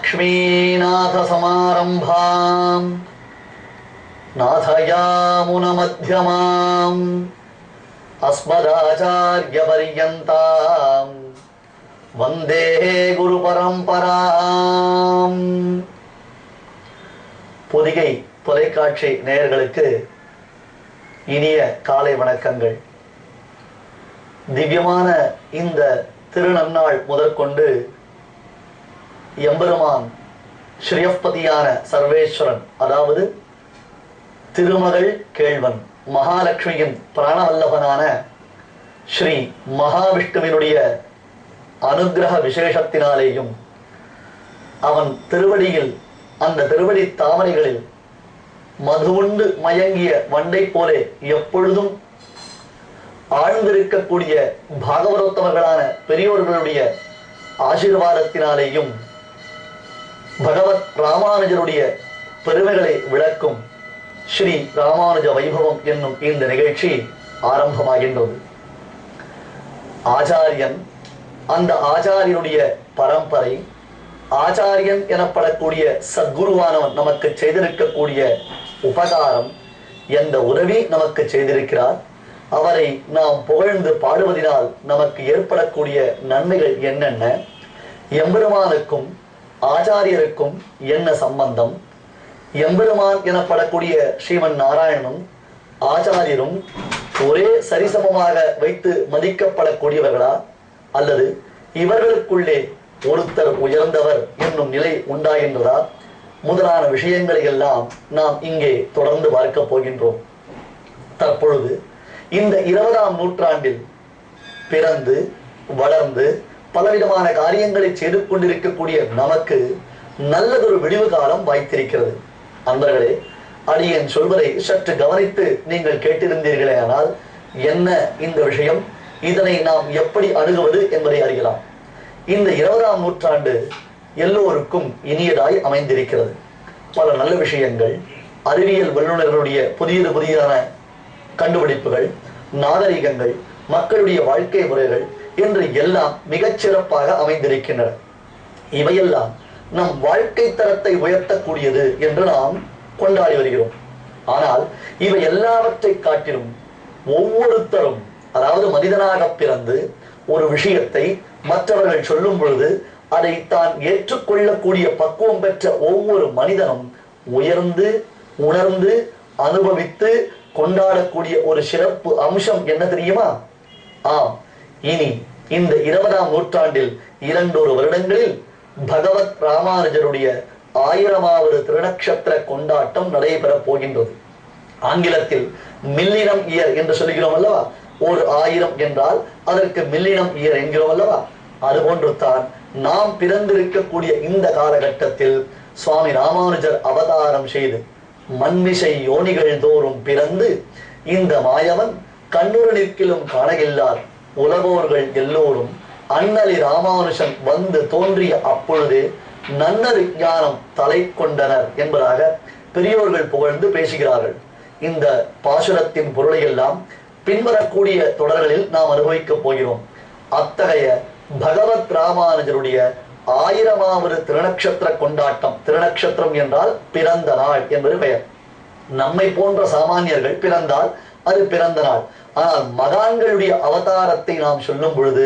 லக்ஷ்மீநாத சமாரம்பாம் நாதயாமுனமத்யமாம் அஸ்மதாச்சார்ய பர்யந்தாம் வந்தே குரு பரம்பராம். பொதிகை தொலைக்காட்சி நேயர்களுக்கு இனிய காலை வணக்கங்கள். திவ்யமான இந்த திருநன்னாள் முதற்கொண்டு எம்பெருமான் ஸ்ரீயப்பதியான சர்வேஸ்வரன், அதாவது திருமகள் கேள்வன் மகாலட்சுமியின் பிராணவல்லபனான ஸ்ரீ மகாவிஷ்ணுவினுடைய அனுகிரக விசேஷத்தினாலேயும் அவன் திருவடியில், அந்த திருவடி தாமரைகளில் மதுவுண்டு மயங்கிய வண்டை போலே எப்பொழுதும் ஆழ்ந்திருக்கக்கூடிய பாகவதோத்தமர்களான பெரியோர்களுடைய ஆசீர்வாதத்தினாலேயும் பகவத் ராமானுஜருடைய பெருமைகளை விளக்கும் ஸ்ரீ ராமானுஜ வைபவம் என்னும் இந்த நிகழ்ச்சி ஆரம்பமாகின்றது. ஆச்சாரியன், அந்த ஆச்சாரியனுடைய பரம்பரை, ஆச்சாரியன் எனப்படக்கூடிய சத்குருவானவன் நமக்கு செய்திருக்கக்கூடிய உபகாரம், எந்த உதவி நமக்கு செய்திருக்கிறார், அவரை நாம் புகழ்ந்து பாடுவதனால் நமக்கு ஏற்படக்கூடிய நன்மைகள் என்னென்ன, எம்பெருமானுக்கும் ஆச்சாரியருக்கும் என்ன சம்பந்தம், எம்பெருமான் எனப்படக்கூடிய ஸ்ரீமன் நாராயணனும் ஆச்சாரியரும் ஒரே சரிசமமாக வைத்து மதிக்கப்படக்கூடியவர்களா, அல்லது இவர்களுக்குள்ளே ஒருத்தர் உயர்ந்தவர் என்னும் நிலை உண்டாகின்றதா முதலான விஷயங்களை எல்லாம் நாம் இங்கே தொடர்ந்து பார்க்க போகின்றோம். தற்பொழுது இந்த 20ஆம் நூற்றாண்டில் பிறந்து வளர்ந்து பலவிதமான காரியங்களை செய்து கொண்டிருக்கக்கூடிய நமக்கு நல்லதொரு விடிவு காலம் வாய்த்திருக்கிறது. அன்பர்களே, அடியேன் சொல்வதை சற்று கவனித்து நீங்கள் கேட்டிருந்தீர்களே ஆனால் என்ன இந்த விஷயம், இதனை நாம் எப்படி அணுகுவது என்பதை அறியலாம். இந்த 20ஆம் நூற்றாண்டு எல்லோருக்கும் இனியதாய் அமைந்திருக்கிறது. பல நல்ல விஷயங்கள், அறிவியல் வல்லுநர்களுடைய புதியதான கண்டுபிடிப்புகள், நாகரிகங்கள், மக்களுடைய வாழ்க்கை முறைகள் என்று எல்லாம் மிகச்சிறப்பாக அமைந்திருக்கின்றன. இவையெல்லாம் நம் வாழ்க்கை தரத்தை உயர்த்தக்கூடியது என்று நாம் கொண்டாடி வருகிறோம். ஆனால் இவை எல்லாவற்றை காட்டிலும் ஒவ்வொருத்தரும், அதாவது மனிதனாக பிறந்து ஒரு விஷயத்தை மற்றவர்கள் சொல்லும் பொழுது அதை தான் ஏற்றுக்கொள்ளக்கூடிய பக்குவம் பெற்ற ஒவ்வொரு மனிதனும் உயர்ந்து உணர்ந்து அனுபவித்து கொண்டாடக்கூடிய ஒரு சிறப்பு அம்சம் என்ன தெரியுமா? ஆம், இனி இந்த 20ஆம் நூற்றாண்டில் 2 வருடங்களில் பகவத் ராமானுஜருடைய 1000வது திருநக்ஷத்திர கொண்டாட்டம் நடைபெறப் போகின்றது. ஆங்கிலத்தில் மில்லினம் இயர் என்று சொல்கிறோம் அல்லவா? ஒரு 1000 என்றால் அதற்கு மில்லினம் இயர் என்கிறோம் அல்லவா? அதுபோன்று தான் நாம் பிறந்திருக்கக்கூடிய இந்த காலகட்டத்தில் சுவாமி ராமானுஜர் அவதாரம் செய்து மண்மிசை யோனிகள் தோறும் பிறந்து இந்த மாயவன் கண்ணுறு நிற்கிலும் காணகில்லார் உலகோர்கள் எல்லோரும் அண்ணலி ராமானுஜன் வந்து தோன்றிய அப்பொழுதே நன்னறி ஞானம் தலை கொண்டனர் என்பதாக பெரியோர்கள் புகழ்ந்து பேசுகிறார்கள். இந்த பாசுரத்தின் பொருளை எல்லாம் பின்வரக்கூடிய தொடர்களில் நாம் அனுபவிக்கப் போகிறோம். அத்தகைய பகவத் ராமானுஜருடைய 1000வது திருநக்ஷத்திர கொண்டாட்டம், திருநக்ஷத்திரம் என்றால் பிறந்த நாள் என்பது பெயர். நம்மை போன்ற சாமானியர்கள் பிறந்தால் அது பிறந்த நாள். ஆனால் மகான்களுடைய அவதாரத்தை நாம் சொல்லும் பொழுது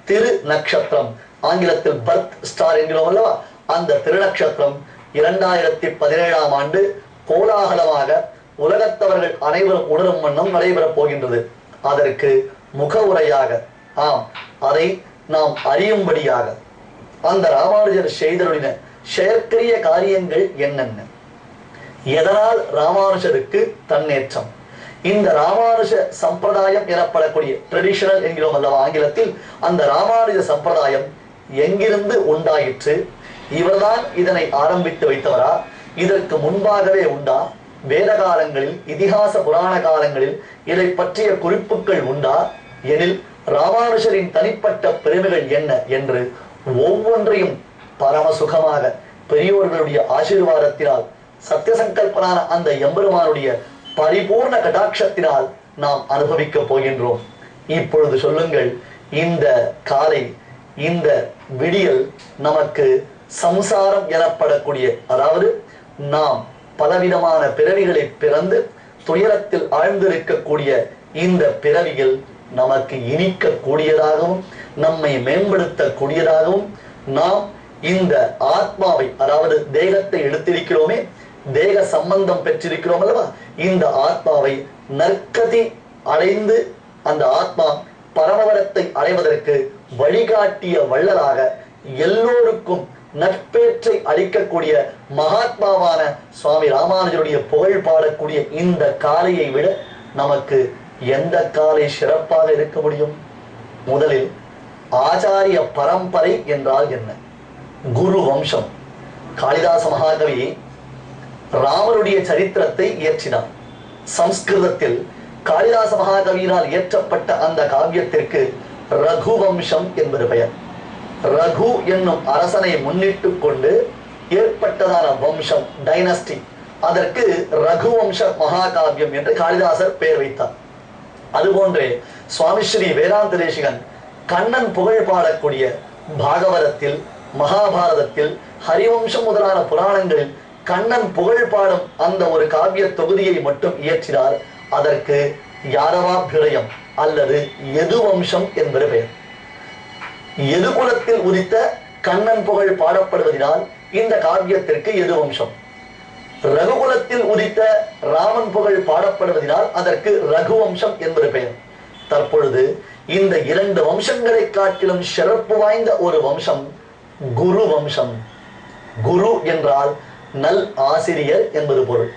திரு நட்சத்திரம், ஆங்கிலத்தில் பர்த் ஸ்டார் என்கிறோம் அல்லவா? அந்த திருநக்ஷத்திரம் 2017ஆம் ஆண்டு கோலாகலமாக உலகத்தவர்கள் அனைவரும் உணரும் வண்ணம் நடைபெறப் போகின்றது. அதற்கு முக உரையாக, ஆம், அதை நாம் அறியும்படியாக அந்த ராமானுஜர் செய்தருளின செயற்கரிய காரியங்கள் என்னென்ன, எதனால் ராமானுஜருக்கு தன்னேற்றம், இந்த ராமானுஜ சம்பிரதாயம் எனப்படக்கூடிய ட்ரெடிஷனல் என்கிறோம் அல்லவா ஆங்கிலத்தில், அந்த ராமானுஜ சம்பிரதாயம் எங்கிருந்து உண்டாயிற்று, இவர்தான் இதனை ஆரம்பித்து வைத்தவரா, இதற்கு முன்பாகவே உண்டா, வேத காலங்களில் இதிகாச புராண காலங்களில் இதை பற்றிய குறிப்புகள் உண்டா எனில் ராமானுஜரின் தனிப்பட்ட பெருமைகள் என்ன என்று ஒவ்வொன்றையும் பரமசுகமாக பெரியோர்களுடைய ஆசீர்வாதத்தினால் சத்தியசங்கல்பனான அந்த எம்பெருமானுடைய பரிபூர்ண கடாட்சத்தினால் நாம் அனுபவிக்க போகின்றோம். இப்பொழுது சொல்லுங்கள், இந்த காலை இந்த விடியல் நமக்கு சம்சாரம் எனப்படக்கூடிய, அதாவது நாம் பலவிதமான பிறவிகளை பிறந்து துயரத்தில் ஆழ்ந்திருக்கக்கூடிய இந்த பிறவியில் நமக்கு இனிக்க கூடியதாகவும் நம்மை மேம்படுத்தக்கூடியதாகவும் நாம் இந்த ஆத்மாவை, அதாவது தேகத்தை எடுத்திருக்கிறோமே, தேக சம்பந்தம் பெற்றிருக்கிறோம் அல்லவா, இந்த ஆத்மாவை நற்கதி அடைந்து அந்த ஆத்மா பரமவரத்தை அடைவதற்கு வழிகாட்டிய வள்ளலாக எல்லோருக்கும் நட்பேற்றை அளிக்கக்கூடிய மகாத்மாவான சுவாமி ராமானுஜருடைய புகழ் பாடக்கூடிய இந்த காலையை விட நமக்கு எந்த காலை சிறப்பாக இருக்க முடியும்? முதலில் ஆச்சாரிய பரம்பரை என்றால் என்ன? குரு வம்சம். காளிதாச மகாகவி ராமருடைய சரித்திரத்தை இயற்றினார். சம்ஸ்கிருதத்தில் காளிதாச மகாகவியினால் இயற்றப்பட்ட அந்த காவியத்திற்கு ரகுவம்சம் என்பது பெயர். ரகு என்னும் அரசனை முன்னிட்டு கொண்டு ஏற்பட்டதான வம்சம், டைனஸ்டி, அதற்கு ரகுவம்ச மகாகாவியம் என்று காளிதாசர் பெயர் வைத்தார். அதுபோன்றே சுவாமி ஸ்ரீ வேதாந்த தேசிகன் கண்ணன் புகழ் பாடக்கூடிய பாகவதத்தில், மகாபாரதத்தில், ஹரிவம்சம் முதலான புராணங்களில் கண்ணன் புகழ் பாடும் அந்த ஒரு காவிய தொகுதியை மட்டும் இயற்றினார். அதற்கு யாதவாபிரயம் அல்லது யதுவம்சம் என்பது பெயர். யதுகுலத்தில் உதித்த கண்ணன் புகழ் பாடப்படுவதனால் இந்த காவியத்திற்கு யதுவம்சம். ரகுகுலத்தில் உதித்த ராமன் புகழ் பாடப்படுவதனால் அதற்கு ரகுவம்சம் என்பது பெயர். தற்பொழுது இந்த இரண்டு வம்சங்களை காட்டிலும் சிறப்பு வாய்ந்த ஒரு வம்சம் குரு வம்சம். குரு என்றால் நல் ஆசிரியர் என்பது பொருள்.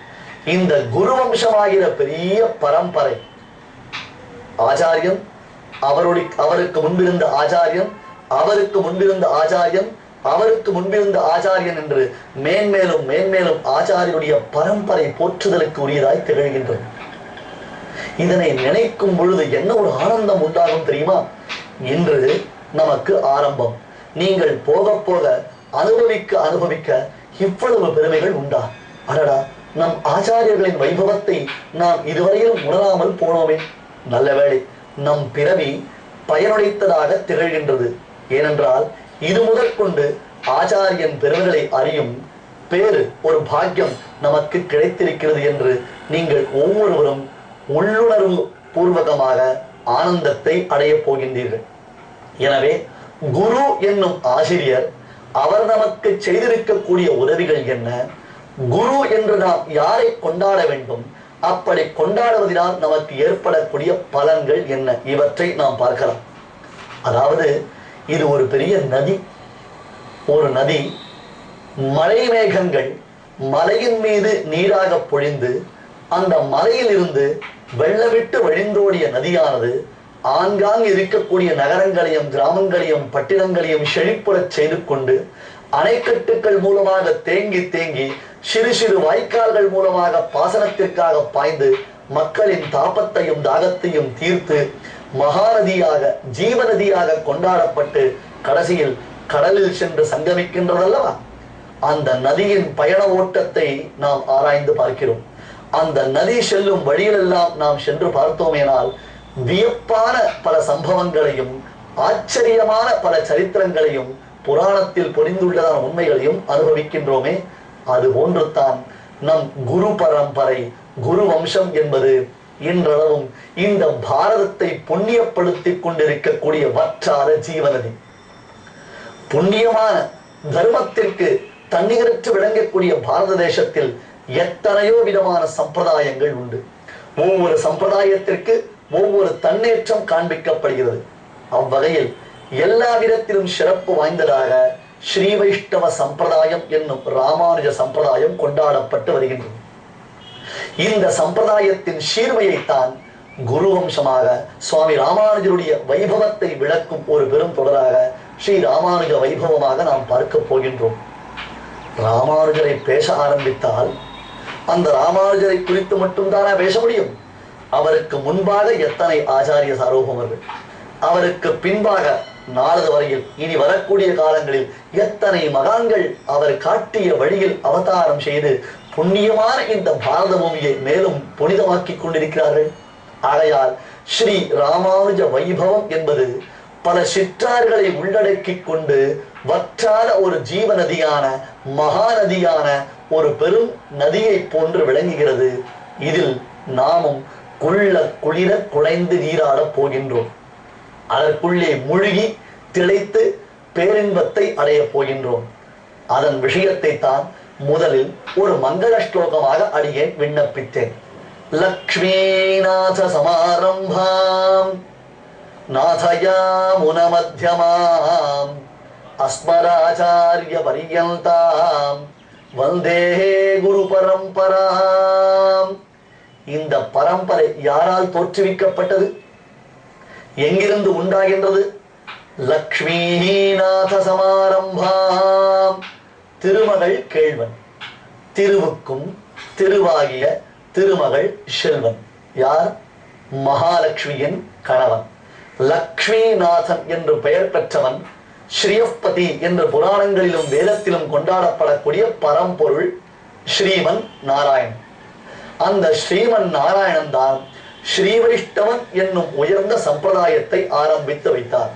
இந்த குரு வம்சமாகிற பெரிய பரம்பரை, ஆச்சாரியன், அவருக்கு முன்பிருந்த ஆச்சாரியன், அவருக்கு முன்பிருந்த ஆச்சாரியன், அவருக்கு முன்பிருந்த ஆச்சாரியன் என்று மேன்மேலும் மேன்மேலும் ஆச்சாரியனுடைய பரம்பரை போற்றுதலுக்கு உரியதாய் திகழ்கின்றது. இதனை நினைக்கும் பொழுது என்ன ஒரு ஆனந்தம் உண்டாகும் தெரியுமா? இன்று நமக்கு ஆரம்பம். நீங்கள் போக போக அனுபவிக்க அனுபவிக்க இவ்வளவு பெருமைகள் உண்டா? அடடா, நம் ஆச்சாரியர்களின் வைபவத்தை நாம் இதுவரையிலும் உணராமல் போனோமே. நல்ல வேளை, நம் பிறவி பயனுடைத்ததாக திகழ்கின்றது. ஏனென்றால் இது முதற்கொண்டு ஆச்சாரியன் பெருமைகளை அறியும் பேரு, ஒரு பாக்கியம் நமக்கு கிடைத்திருக்கிறது என்று நீங்கள் ஒவ்வொருவரும் உள்ளுணர்வு பூர்வகமாக ஆனந்தத்தை அடைய போகின்றீர்கள். எனவே குரு என்னும் ஆசிரியர் அவர் நமக்கு செய்திருக்கக்கூடிய உதவிகள் என்ன? குரு என்று நாம் யாரை கொண்டாட வேண்டும்? அப்படி கொண்டாடுவதனால் நமக்கு ஏற்படக்கூடிய பலன்கள் என்ன? இவற்றை நாம் பார்க்கலாம். அதாவது இது ஒரு பெரிய நதி. ஒரு நதி, மழை மேகங்கள் மலையின் மீது நீராக பொழிந்து அந்த மலையில் இருந்து வெள்ளவிட்டு வழிந்தோடிய நதியானது ஆங்காங்கு இருக்கக்கூடிய நகரங்களையும் கிராமங்களையும் பட்டினங்களையும் செழிப்புறச் செய்து கொண்டு அணைக்கட்டுகள் மூலமாக தேங்கி தேங்கி சிறு சிறு வாய்க்கால்கள் மூலமாக பாசனத்திற்காக பாய்ந்து மக்களின் தாபத்தையும் தாகத்தையும் தீர்த்து மகாநதியாக, ஜீவநதியாக கொண்டாடப்பட்டு கடைசியில் கடலில் சென்று சங்கமிக்கின்றதல்லவா? அந்த நதியின் பயண ஓட்டத்தை நாம் ஆராய்ந்து பார்க்கிறோம். அந்த நதி செல்லும் வழியிலெல்லாம் நாம் சென்று பார்த்தோமேனால் வியப்பான பல சம்பவங்களையும் ஆச்சரியமான பல சரித்திரங்களையும் புராணத்தில் பொறிந்துள்ளதான உண்மைகளையும் அனுபவிக்கின்றோமே. அது போன்றுதான் நம் குரு பரம்பரை, குரு வம்சம் என்பது இன்றளவும் இந்த பாரதத்தை புண்ணியப்படுத்திக் கொண்டிருக்கக்கூடிய வற்றாத ஜீவநதி. புண்ணியமான தர்மத்திற்கு தண்ணீரற்று விளங்கக்கூடிய பாரத தேசத்தில் எத்தனையோ விதமான சம்பிரதாயங்கள் உண்டு. ஒவ்வொரு சம்பிரதாயத்திற்கு ஒவ்வொரு தன்னேற்றம் காண்பிக்கப்படுகிறது. அவ்வகையில் எல்லா விதத்திலும் சிறப்பு வாய்ந்ததாக ஸ்ரீ வைஷ்ணவ சம்பிரதாயம் என்னும் ராமானுஜ சம்பிரதாயம் கொண்டாடப்பட்டு வருகின்றது. இந்த சம்பிரதாயத்தின் சீர்மையைத்தான் குரு வம்சமாக சுவாமி ராமானுஜருடைய வைபவத்தை விளக்கும் ஒரு பெரும் தொடராக ஸ்ரீ ராமானுஜ வைபவமாக நாம் பார்க்க போகின்றோம். ராமானுஜரை பேச ஆரம்பித்தால் அந்த ராமானுஜரை குறித்து மட்டும்தானே பேச முடியும்? அவருக்கு முன்பாக எத்தனை ஆச்சாரிய சாரோபமர்கள், அவருக்கு பின்பாக நாளது வரையில் இனி வரக்கூடிய காலங்களில் எத்தனை மகான்கள் அவர் காட்டிய வழியில் அவதாரம் செய்து புண்ணியமான இந்த பாரத பூமியை மேலும் புனிதமாக்கிக் கொண்டிருக்கிறார்கள். ஆகையால் ஸ்ரீ ராமானுஜ வைபவம் என்பது பல சிற்றார்களை உள்ளடக்கிக் கொண்டு வற்றாத ஒரு ஜீவ நதியான மகாநதியான ஒரு பெரும் நதியை போன்று விளங்குகிறது. இதில் நாமும் குளிர குழைந்து நீராடப் போகின்றோம். அதற்குள்ளே மூழ்கி திளைத்து பேரின்பத்தை அடையப் போகின்றோம். அதன் விஷயத்தை தான் முதலில் ஒரு மங்கள ஸ்லோகமாக அடியேன் விண்ணப்பித்தேன். லக்ஷ்மீநாத சமாரம்பாம் நாதயாமுன மத்யமாம் அஸ்மராச்சாரிய பரியந்தாம் வந்தே குரு பரம்பராம். இந்த பரம்பரை யாரால் தோற்றுவிக்கப்பட்டது? எங்கிருந்து உண்டாகின்றது? லக்ஷ்மீநாத சமாரம்பாம். திருமகள் கேள்வன், திருவுக்கும் திருவாகிய திருமகள் செல்வன். யார்? மகாலட்சுமியின் கணவன். லக்ஷ்மிநாதன் என்று பெயர் பெற்றவன் ஸ்ரீயப்பதி என்று புராணங்களிலும் வேதத்திலும் கொண்டாடப்படக்கூடிய பரம்பொருள் ஸ்ரீமன் நாராயணன். அந்த ஸ்ரீமன் நாராயணன் தான் ஸ்ரீ வைஷ்ணவன் என்னும் உயர்ந்த சம்பிரதாயத்தை ஆரம்பித்து வைத்தார்.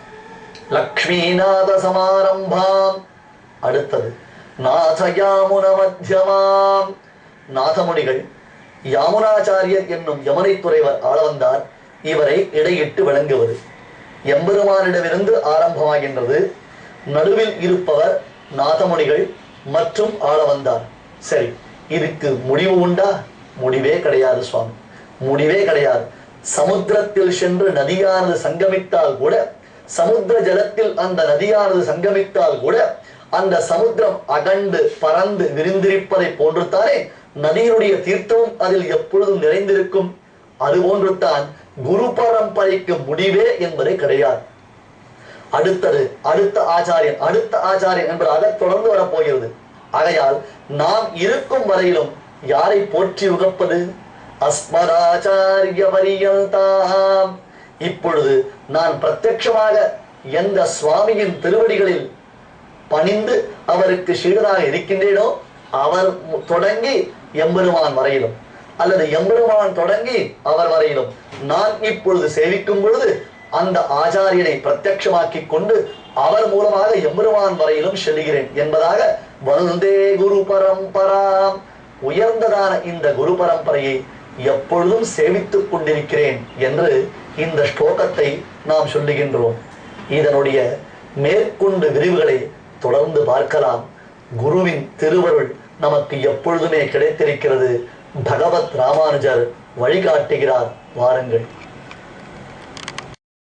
லக்ஷ்மிநாத சமாரம்பாம். அடுத்தது நாதயாமுன மத்யமாம். நாதமுனிகள் யாமுனாச்சாரியர் என்னும் யமுனை துறைவர் ஆள வந்தார். இவரை இடையிட்டு விளங்குவது எம்பெருமானிடமிருந்து ஆரம்பமாகின்றது. நடுவில் இருப்பவர் நாதமுனிகள் மற்றும் ஆள வந்தார். சரி, இதுக்கு முடிவு உண்டா? முடிவே கிடையாது சுவாமி, முடிவே கிடையாது. சமுத்திரத்தில் சென்று நதியானது சங்கமித்தால் கூட, சமுத்திர ஜலத்தில் அந்த நதியானது சங்கமித்தால் கூட அந்த சமுத்திரம் அகண்டு பறந்து விரிந்திருப்பதை போன்றுத்தானே நதியினுடைய தீர்த்தமும் அதில் எப்பொழுதும் நிறைந்திருக்கும். அதுபோன்று தான் குரு பரம்பரைக்கு முடிவே என்பதே கிடையாது. அடுத்தது அடுத்த ஆச்சாரியன் என்பது அதை தொடர்ந்து வரப்போகிறது. ஆகையால் நாம் இருக்கும் வரையிலும் யாரை போற்றி உகப்பது? அஸ்மராச்சாரிய பரியந்தாம். இப்பொழுது நான் பிரத்யட்சமாக எந்த சுவாமியின் திருவடிகளில் பணிந்து அவருக்கு சீடனாக இருக்கின்றேனோ அவர் தொடங்கி எம்பெருமான் வரையிலும், அல்லது எம்பெருமான் தொடங்கி அவர் வரையிலும் நான் இப்பொழுது சேவிக்கும் பொழுது அந்த ஆச்சாரியனை பிரத்யட்சமாக்கி கொண்டு அவர் மூலமாக எம்பெருமான் வரையிலும் செல்கிறேன் என்பதாக வந்தே குரு பரம்பராம். உயர்ந்ததான இந்த குரு பரம்பரையை எப்பொழுதும் சேவித்துக் கொண்டிருக்கிறேன் என்று இந்த ஸ்லோகத்தை நாம் சொல்லுகின்றோம். இதனுடைய மேற்கொண்டு விரிவுகளை தொடர்ந்து பார்க்கலாம். குருவின் திருவருள் நமக்கு எப்பொழுதுமே கிடைத்திருக்கிறது. பகவத் ராமானுஜர் வழிகாட்டுகிறார். வாருங்கள்.